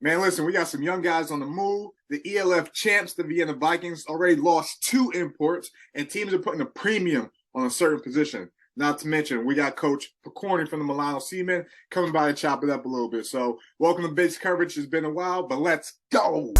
Man, listen, we got some young guys on the move. The ELF champs, the Vienna Vikings, already lost 2 imports, and teams are putting a premium on a certain position. Not to mention, we got Coach Pokorny from the Milano Seamen coming by to chop it up a little bit. So, welcome to Base Coverage. It's been a while, but let's go.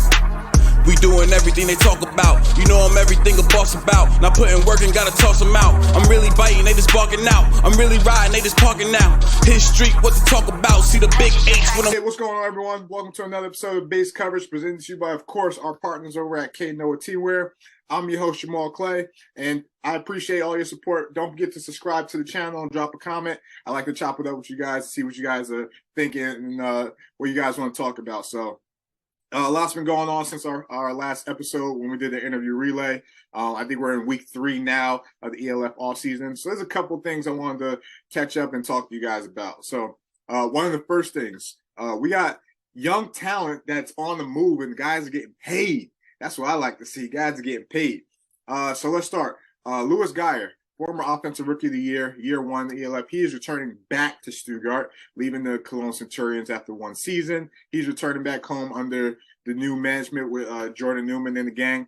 We doing everything they talk about. You know I'm everything a boss about. Not putting work and gotta toss them out. I'm really biting, they just barking out. I'm really riding, they just talking now. His street, what to talk about. See the big H when I'm... Hey, what's going on, everyone? Welcome to another episode of Base Coverage, presented to you by, of course, our partners over at Knoah Teamwear. I'm your host, Jamal Clay, and I appreciate all your support. Don't forget to subscribe to the channel and drop a comment. I like to chop it up with you guys, see what you guys are thinking and what you guys want to talk about. So, a lot's been going on since our last episode when we did the interview relay. I think we're in week 3 now of the ELF off season. So there's a couple things I wanted to catch up and talk to you guys about. So one of the first things, we got young talent that's on the move and guys are getting paid. That's what I like to see. Guys are getting paid. So let's start. Louis Geyer, former Offensive Rookie of the Year, year 1 ELF. He is returning back to Stuttgart, leaving the Cologne Centurions after 1 season. He's returning back home under the new management with Jordan Newman and the gang.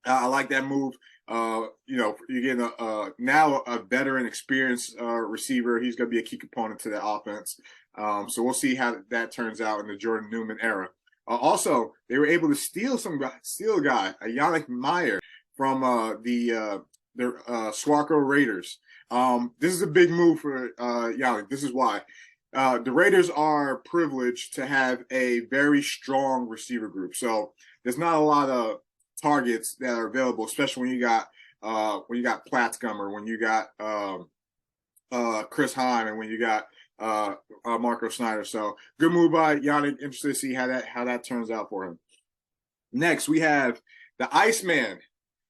I like that move. You know, you're getting now a veteran, experienced receiver. He's going to be a key component to that offense. So we'll see how that turns out in the Jordan Newman era. Also, they were able to steal a guy, a Yannick Meyer from the Swarco Raiders. This is a big move for Yannick. This is why. The Raiders are privileged to have a very strong receiver group. So there's not a lot of targets that are available, especially when you got Platzgummer, when you got Chris Hine, and when you got Marco Snyder. So good move by Yannick. Interested to see how that turns out for him. Next, we have the Iceman.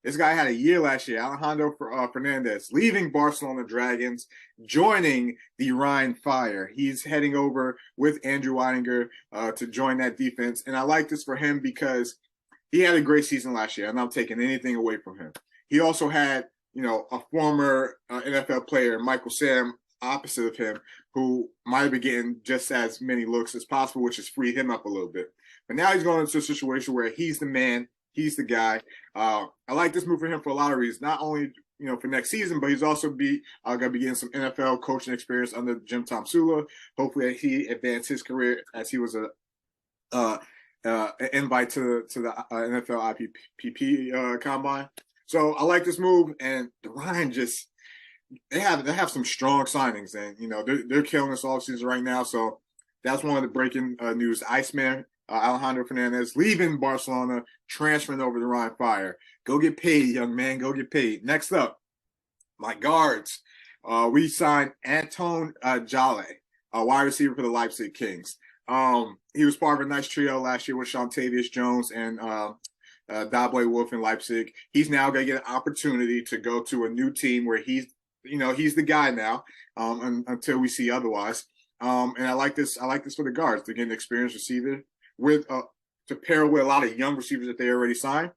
This guy had a year last year, Alejandro Fernandez, leaving Barcelona Dragons, joining the Rhine Fire. He's heading over with Andrew Weidinger to join that defense. And I like this for him because he had a great season last year. I'm not taking anything away from him. He also had, you know, a former NFL player, Michael Sam, opposite of him, who might have been getting just as many looks as possible, which has freed him up a little bit. But now he's going into a situation where he's the man. He's the guy. I like this move for him for a lot of reasons. Not only, you know, for next season, but he's also going to be getting some NFL coaching experience under Jim Tomsula. Hopefully, he advanced his career as he was an invite to the NFL IPPP combine. So I like this move, and the Ryan just they have some strong signings, and you know they're killing this offseason right now. So that's one of the breaking news. Iceman. Alejandro Fernandez leaving Barcelona, transferring over to Rhine Fire. Go get paid, young man. Go get paid. Next up, my guards. We signed Anton Jale, a wide receiver for the Leipzig Kings. He was part of a nice trio last year with Shontavious Jones and Dable Wolf in Leipzig. He's now going to get an opportunity to go to a new team where he's the guy now until we see otherwise. And I like this. I like this for the guards. They're getting an experienced receiver with to pair with a lot of young receivers that they already signed.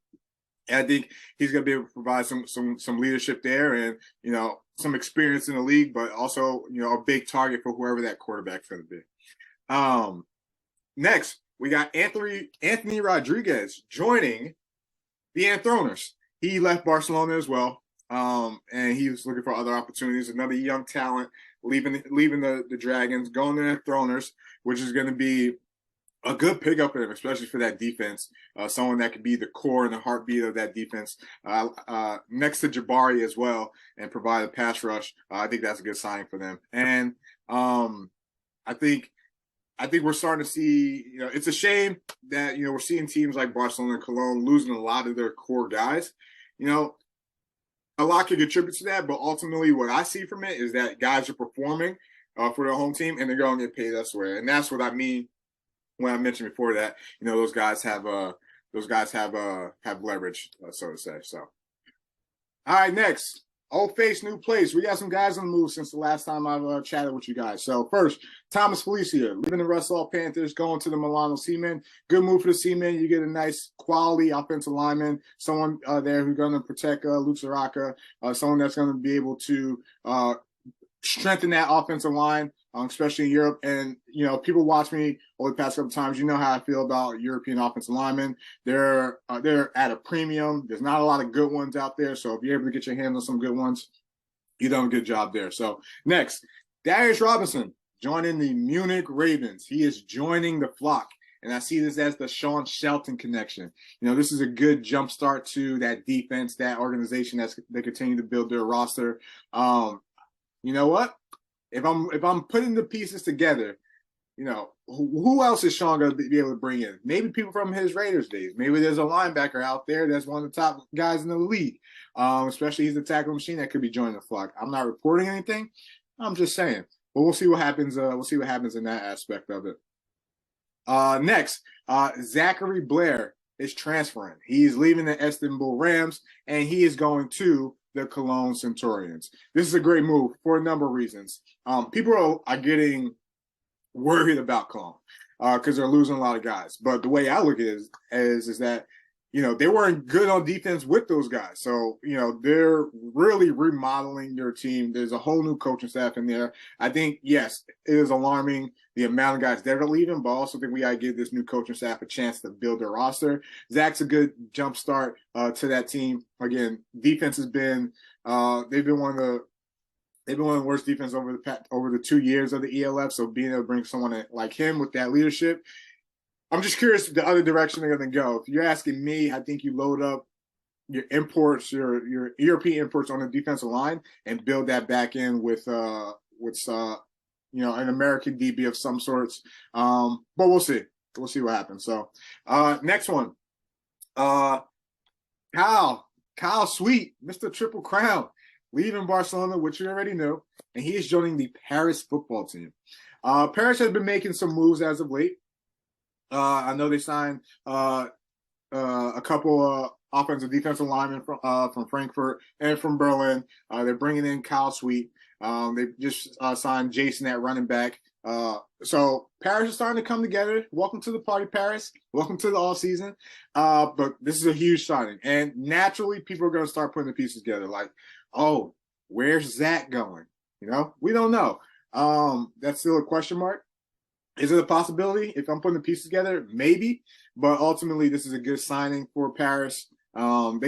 And I think he's going to be able to provide some leadership there and, you know, some experience in the league, but also, you know, a big target for whoever that quarterback's going to be. Next, we got Anthony Rodriguez joining the Anthroners. He left Barcelona as well, and he was looking for other opportunities. Another young talent leaving the Dragons, going to the Anthroners, which is going to be a good pickup for them, especially for that defense. Someone that could be the core and the heartbeat of that defense. Next to Jabari as well, and provide a pass rush. I think that's a good signing for them. And I think we're starting to see. You know, it's a shame that we're seeing teams like Barcelona and Cologne losing a lot of their core guys. You know, a lot could contribute to that, but ultimately, what I see from it is that guys are performing for their home team, and they're going to get paid elsewhere. And that's what I mean when I mentioned before that, you know, those guys have leverage, so to say. So, all right, next, old face, new place. We got some guys on the move since the last time I've chatted with you guys. So first, Thomas Felicia, leaving the Russell Panthers, going to the Milano Seamen. Good move for the Seamen. You get a nice quality offensive lineman, someone there who's going to protect Luke Zaraka, someone that's going to be able to strengthen that offensive line, especially in Europe. And, people watch me over the past couple times. You know how I feel about European offensive linemen. They're at a premium. There's not a lot of good ones out there. So if you're able to get your hands on some good ones, you've done a good job there. So next, Darius Robinson joining the Munich Ravens. He is joining the flock. And I see this as the Sean Shelton connection. This is a good jump start to that defense, that organization as they continue to build their roster. You know what? If I'm putting the pieces together, who else is Sean going to be able to bring in? Maybe people from his Raiders days. Maybe there's a linebacker out there that's one of the top guys in the league. Especially he's the tackle machine that could be joining the flock. I'm not reporting anything. I'm just saying. But we'll see what happens. We'll see what happens in that aspect of it. Next, Zachary Blair is transferring. He's leaving the Istanbul Rams, and he is going to the Cologne Centurions. This is a great move for a number of reasons. People are getting worried about Cologne because they're losing a lot of guys. But the way I look at it is that, they weren't good on defense with those guys. So, they're really remodeling their team. There's a whole new coaching staff in there. I think, yes, it is alarming the amount of guys that are leaving, but I also think we got to give this new coaching staff a chance to build their roster. Zach's a good jump start to that team. Again, defense has been they've been one of the worst defense over the 2 years of the ELF. So being able to bring someone like him with that leadership, I'm just curious the other direction they're going to go. If you're asking me, I think you load up your imports, your European imports on the defensive line, and build that back in with an American DB of some sorts. But we'll see. We'll see what happens. So next one, Kyle Sweet, Mr. Triple Crown, leaving Barcelona, which you already know, and he is joining the Paris football team. Paris has been making some moves as of late. I know they signed a couple offensive defensive linemen from Frankfurt and from Berlin. They're bringing in Kyle Sweet. They just signed Jason at running back. So Paris is starting to come together. Welcome to the party, Paris. Welcome to the all season. But this is a huge signing. And naturally, people are going to start putting the pieces together. Like, oh, where's Zach going? We don't know. That's still a question mark. Is it a possibility? If I'm putting the pieces together, maybe. But ultimately, this is a good signing for Paris. They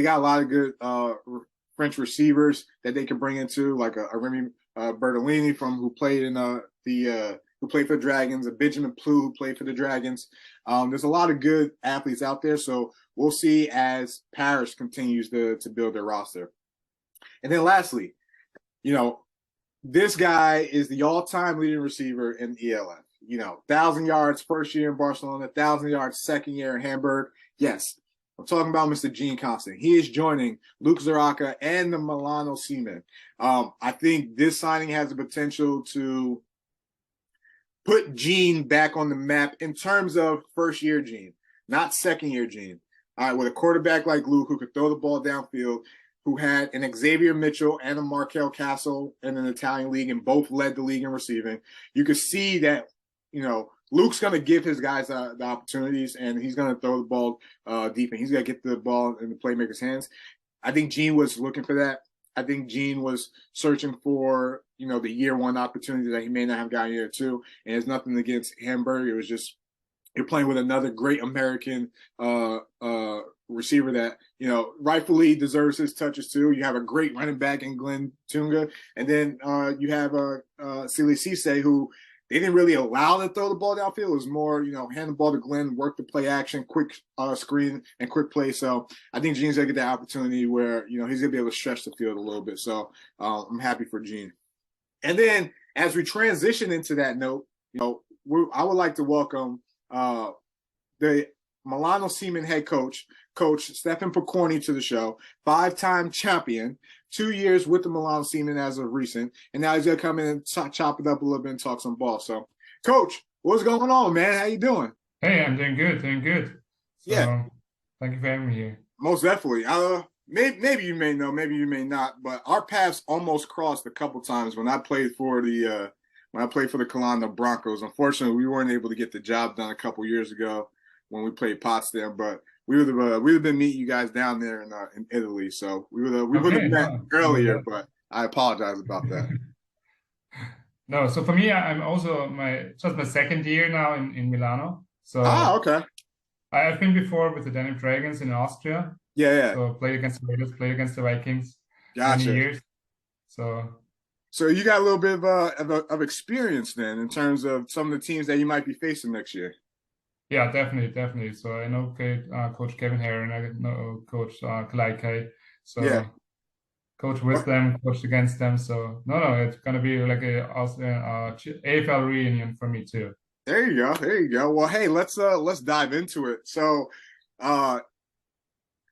got a lot of good French receivers that they can bring into, like a Remy Bertolini who played in who played for the Dragons, a Benjamin Ploux who played for the Dragons. There's a lot of good athletes out there, so we'll see as Paris continues to build their roster. And then lastly, this guy is the all-time leading receiver in ELF. 1,000 yards first year in Barcelona, 1,000 yards second year in Hamburg. Yes, I'm talking about Mr. Gene Constant. He is joining Luke Zaraka and the Milano Seamen. I think this signing has the potential to put Gene back on the map in terms of first-year Gene, not second-year Gene. All right, with a quarterback like Luke who could throw the ball downfield, who had an Xavier Mitchell and a Markel Castle in an Italian league and both led the league in receiving, you could see that, Luke's going to give his guys the opportunities, and he's going to throw the ball deep, and he's going to get the ball in the playmaker's hands. I think Gene was looking for that. I think Gene was searching for, the year one opportunity that he may not have gotten year two, and it's nothing against Hamburg. It was just you're playing with another great American receiver that, rightfully deserves his touches too. You have a great running back in Glenn Tunga, and then you have Sili Cisse, who they didn't really allow to throw the ball downfield. It was more, hand the ball to Glenn, work the play action, quick screen, and quick play. So I think Gene's going to get that opportunity where, he's going to be able to stretch the field a little bit. So I'm happy for Gene. And then as we transition into that note, I would like to welcome the Milano Seamen head coach Stefan Pokorny to the show, 5-time champion, 2 years with the Milano Seamen as of recent, and now he's going to come in and chop it up a little bit and talk some ball. So, Coach, what's going on, man? How you doing? Hey, I'm doing good, Yeah. Thank you for having me here. Most definitely. Maybe you may know, maybe you may not, but our paths almost crossed a couple times when I played for the Cologne Broncos. Unfortunately, we weren't able to get the job done a couple years ago when we played Potsdam, but we would have been meeting you guys down there in Italy. So we would have met earlier, but I apologize about that. No, so for me, I'm also my second year now in Milano. Ah, So okay. I've been before with the Danube Dragons in Austria. Yeah, yeah. So played against the Raiders, played against the Vikings many Gotcha. years. So So you got a little bit of experience then in terms of some of the teams that you might be facing next year. yeah, definitely, definitely. So I know Coach Kevin Hare and I know Coach Kalaikai. Yeah. So coach with them, coached against them. So no, it's gonna be like a AFL reunion for me too. There you go. There you go. Well, hey, let's dive into it. So uh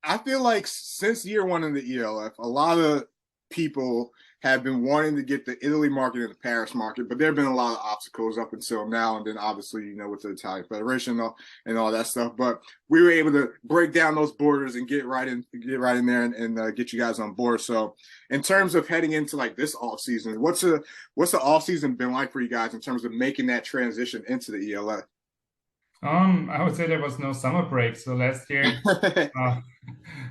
I feel like since year one in the ELF, a lot of people have been wanting to get the Italy market and the Paris market, but there have been a lot of obstacles up until now. And then obviously, with the Italian Federation and all that stuff. But we were able to break down those borders and get right in there and get you guys on board. So in terms of heading into like this off season, what's the off season been like for you guys in terms of making that transition into the ELF? I would say there was no summer break. So last year, uh,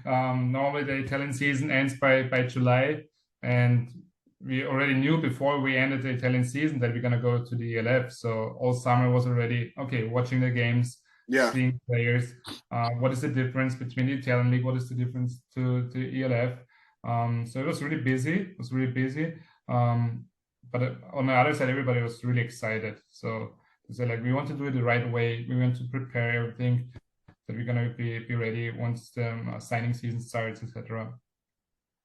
normally the Italian season ends by July, and we already knew before we ended the Italian season that we're gonna go to the ELF. So all summer was already okay, watching the games, Yeah. seeing players. What is the difference between the Italian league? What is the difference to ELF? So it was really busy. It was really busy. But on the other side, everybody was really excited. So they said like we want to do it the right way. We want to prepare everything that we're gonna be ready once the signing season starts, etc.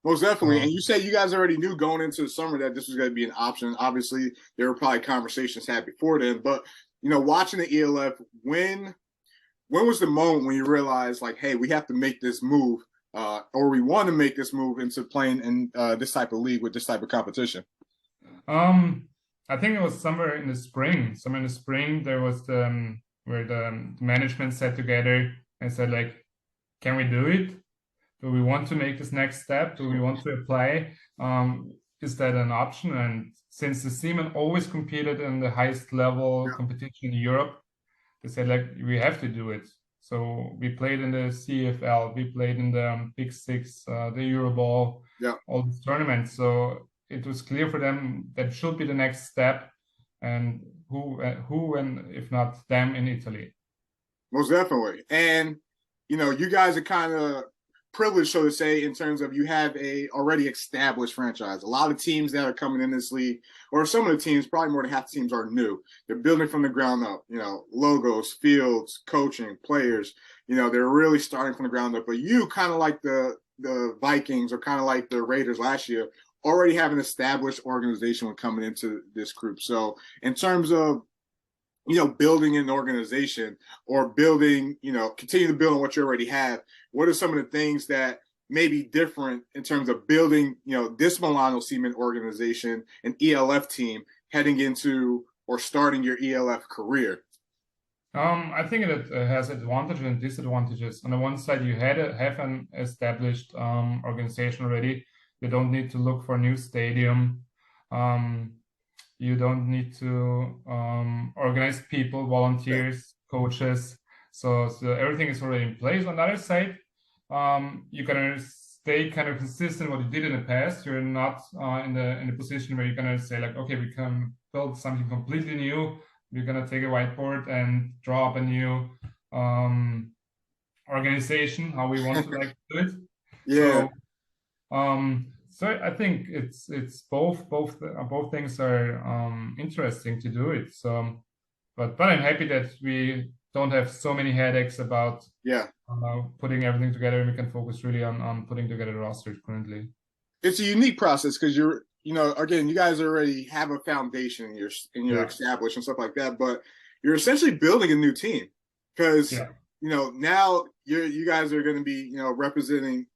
Most definitely. And you said you guys already knew going into the summer that this was going to be an option. Obviously, there were probably conversations had before then, but watching the ELF, when was the moment when you realized like, hey, we have to make this move, or we want to make this move into playing in this type of league with this type of competition? I think it was somewhere in the spring. Somewhere in the spring, there was where the management sat together and said like, can we do it? Do we want to make this next step? Do we want to apply? Is that an option? And since the Seamen always competed in the highest level competition in Europe, they said like we have to do it. So we played in the CFL, we played in the Big Six, the Euroball, all these tournaments. So it was clear for them that should be the next step, and who and if not them in Italy. Most definitely. And you guys are kind of privileged, so to say, in terms of you have a already established franchise. A lot of teams that are coming in this league, or some of the teams, probably more than half the teams, are new. They're building from the ground up. Logos, fields, coaching, players. They're really starting from the ground up. But you, kind of like the Vikings or kind of like the Raiders last year, already have an established organization when coming into this group. So in terms of building an organization or building, continue to build on what you already have, what are some of the things that may be different in terms of building, this Milano Seamen organization, an ELF team, heading into or starting your ELF career? I think it has advantages and disadvantages. On the one side, you have an established organization already. You don't need to look for a new stadium. You don't need to organize people, volunteers, coaches. So everything is already in place. On the other side, you're gonna stay kind of consistent what you did in the past. You're not in the position where you're gonna say like, okay, we can build something completely new. We're gonna take a whiteboard and draw up a new organization, how we want to like do it. Yeah. So I think it's both things are interesting to do it. So, but I'm happy that we don't have so many headaches about putting everything together, and we can focus really on putting together the rosters currently. It's a unique process because you're, again, you guys already have a foundation and you're established and stuff like that, but you're essentially building a new team because now you guys are going to be representing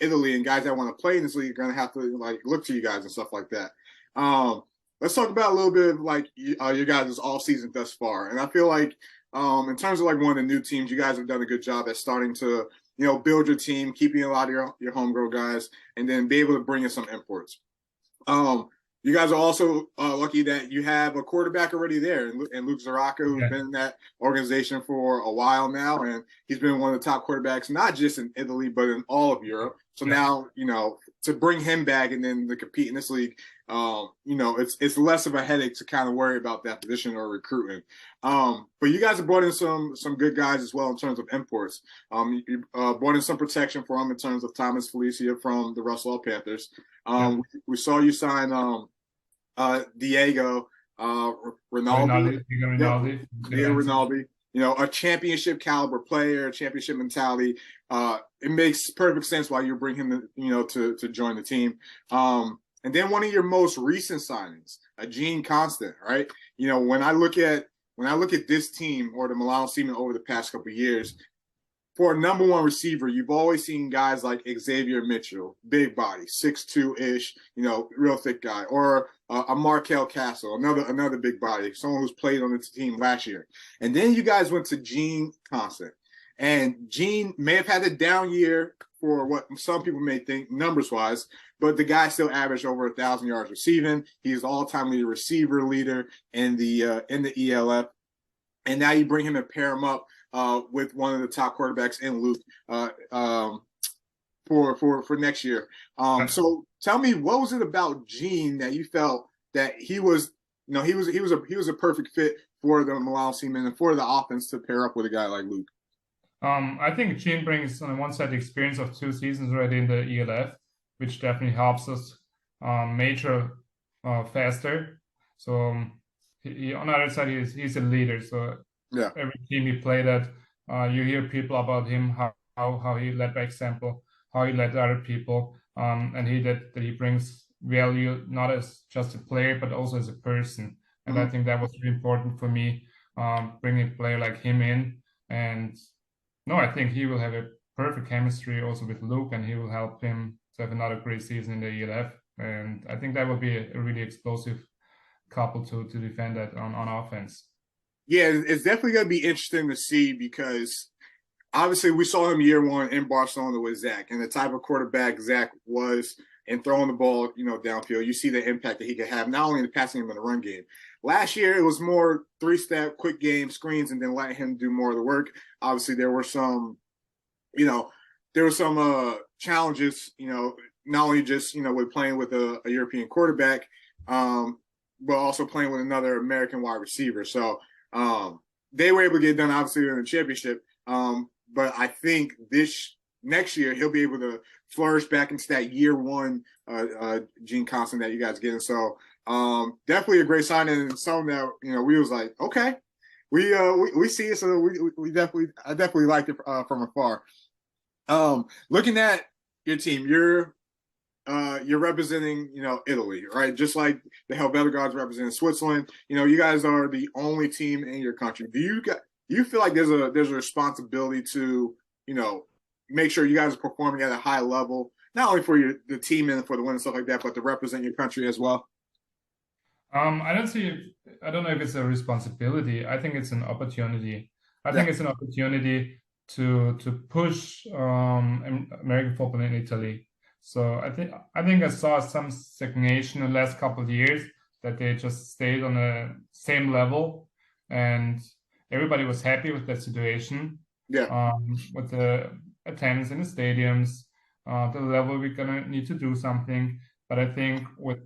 Italy, and guys that want to play in this league are going to have to like look to you guys and stuff like that. Let's talk about a little bit of like your guys' off season thus far, and I feel like in terms of like one of the new teams, you guys have done a good job at starting to build your team, keeping a lot of your homegrown guys, and then be able to bring in some imports. You guys are also lucky that you have a quarterback already there, and Luke Zaraka, who's been in that organization for a while now, and he's been one of the top quarterbacks, not just in Italy, but in all of Europe. So now, to bring him back and then to compete in this league, it's less of a headache to kind of worry about that position or recruiting. But you guys have brought in some good guys as well in terms of imports. You brought in some protection for them in terms of Thomas Felicia from the Russell Panthers. We saw you sign Diego Rinaldi. Diego Rinaldi. A championship caliber player, championship mentality. It makes perfect sense why you bring him, to join the team. And then one of your most recent signings, Gene Constant, right? When I look at this team or the Milano Seamen over the past couple of years, for a number one receiver, you've always seen guys like Xavier Mitchell, big body, 6'2"-ish, real thick guy, or a Markel Castle, another big body, someone who's played on the team last year. And then you guys went to Gene Constant. And Gene may have had a down year for what some people may think numbers-wise, but the guy still averaged over 1,000 yards receiving. He's the all-time receiver leader in the ELF. And now you bring him and pair him up with one of the top quarterbacks in Luke for next year. So tell me, what was it about Gene that you felt that he was a perfect fit for the Milano Seamen and for the offense to pair up with a guy like Luke? I think Gene brings on one side the experience of 2 seasons already in the ELF, which definitely helps us major faster. So he on the other side, he's a leader. So yeah, every team he played at, you hear people about him, how he led by example, how he led other people, and he brings value not as just a player but also as a person. And I think that was really important for me, bringing a player like him in. And no, I think he will have a perfect chemistry also with Luke, and he will help him to have another great season in the ELF. And I think that will be a really explosive couple to defend that on offense. Yeah, it's definitely going to be interesting to see because obviously we saw him year one in Barcelona with Zach, and the type of quarterback Zach was and throwing the ball, downfield. You see the impact that he could have, not only in the passing game, but the run game. Last year, it was more 3-step, quick game, screens, and then let him do more of the work. Obviously, there were some, challenges, not only just, with playing with a European quarterback, but also playing with another American wide receiver. So they were able to get it done, obviously, in the championship. But I think next year, he'll be able to flourish back into that year one Gene Constant that you guys get. So definitely a great signing, and something that we was like, okay, we see it, so I definitely liked it from afar. Looking at your team, you're representing Italy, right? Just like the Helvetica Guards represent Switzerland. You guys are the only team in your country. Do you feel like there's a responsibility to make sure you guys are performing at a high level, not only for the team and for the win and stuff like that, but to represent your country as well? I don't know if it's a responsibility. I think it's an opportunity. I think it's an opportunity to push American football in Italy. So I think I saw some stagnation in the last couple of years, that they just stayed on the same level, and everybody was happy with that situation. Yeah. With the attendance in the stadiums, the level we're gonna need to do something. But I think with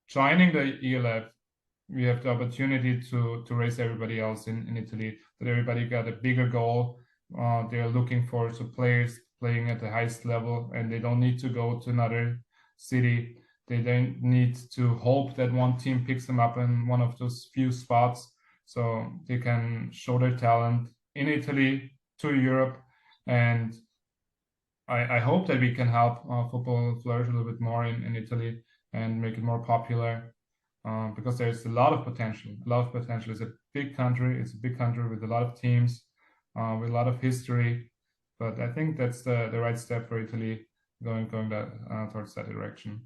joining the ELF, we have the opportunity to raise everybody else in Italy. That everybody got a bigger goal. They're looking for players playing at the highest level, and they don't need to go to another city. They don't need to hope that one team picks them up in one of those few spots, so they can show their talent in Italy to Europe. And I hope that we can help football flourish a little bit more in Italy and make it more popular, because there's a lot of potential. It's a big country. It's a big country with a lot of teams, with a lot of history. But I think that's the right step for Italy, going towards that direction.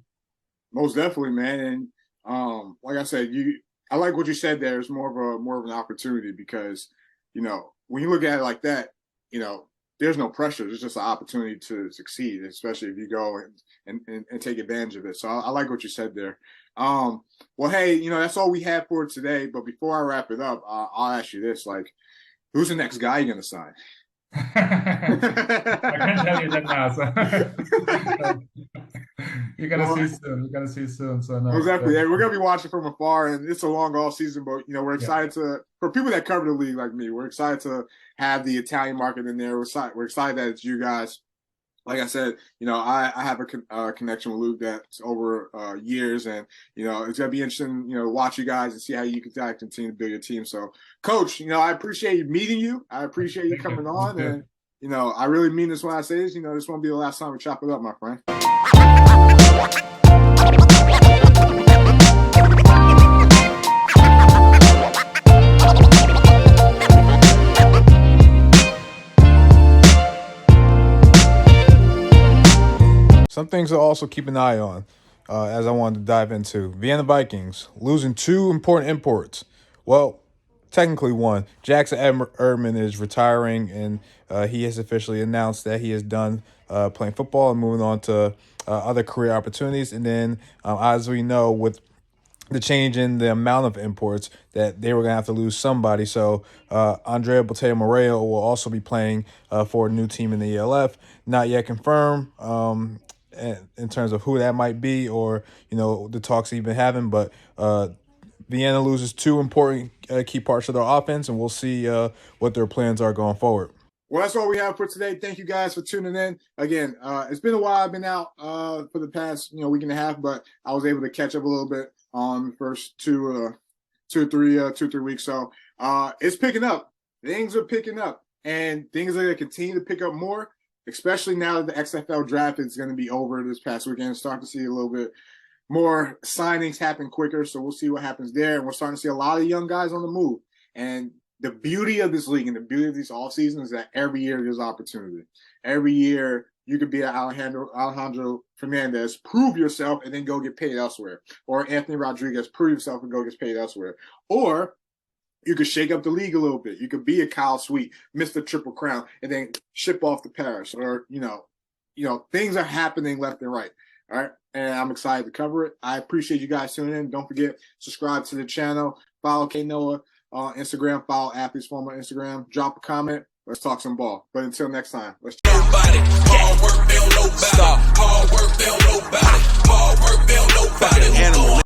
Most definitely, man. And like I said, I like what you said there. It's more of an opportunity because, when you look at it like that, there's no pressure. It's just an opportunity to succeed, especially if you go and take advantage of it. So I like what you said there. Well, hey, that's all we have for today. But before I wrap it up, I'll ask you this: who's the next guy you're gonna sign? I can't tell you that now. So. You're gonna see soon. You're gonna see soon. So no, Exactly. Yeah, we're gonna be watching from afar, and it's a long off season. But we're yeah. excited for people that cover the league like me. We're excited to have the Italian market in there. We're excited that it's you guys. Like I said, I have a connection with Luke that's over years, and it's gonna be interesting, to watch you guys and see how you can continue to build your team. So, Coach, I appreciate meeting you. I appreciate you coming on, and I really mean this when I say this. This won't be the last time we chop it up, my friend. Some things to also keep an eye on, as I wanted to dive into. Vienna Vikings losing 2 important imports. Well, technically one. Jackson Erdman is retiring, and he has officially announced that he is done playing football and moving on to other career opportunities. And then, as we know, with the change in the amount of imports, that they were going to have to lose somebody. So Andrea Boteo Moreo will also be playing for a new team in the ELF. Not yet confirmed in terms of who that might be, or the talks he's been having, but Vienna loses 2 important key parts of their offense, and we'll see what their plans are going forward. Well, that's all we have for today. Thank you guys for tuning in. Again, it's been a while. I've been out for the past week and a half, but I was able to catch up a little bit on the first two or three weeks. So it's picking up. Things are picking up, and things are going to continue to pick up more, especially now that the XFL draft is going to be over this past weekend. Start to see a little bit more signings happen quicker. So we'll see what happens there. And we're starting to see a lot of young guys on the move. And the beauty of this league and the beauty of these off seasons is that every year there's opportunity. Every year you could be an Alejandro Fernandez, prove yourself, and then go get paid elsewhere. Or Anthony Rodriguez, prove yourself and go get paid elsewhere. Or you could shake up the league a little bit. You could be a Kyle Sweet, Mr. Triple Crown, and then ship off to Paris. Or, things are happening left and right. All right. And I'm excited to cover it. I appreciate you guys tuning in. Don't forget, subscribe to the channel. Follow Knoah on Instagram. Follow Athletes Form on Instagram. Drop a comment. Let's talk some ball. But until next time, let's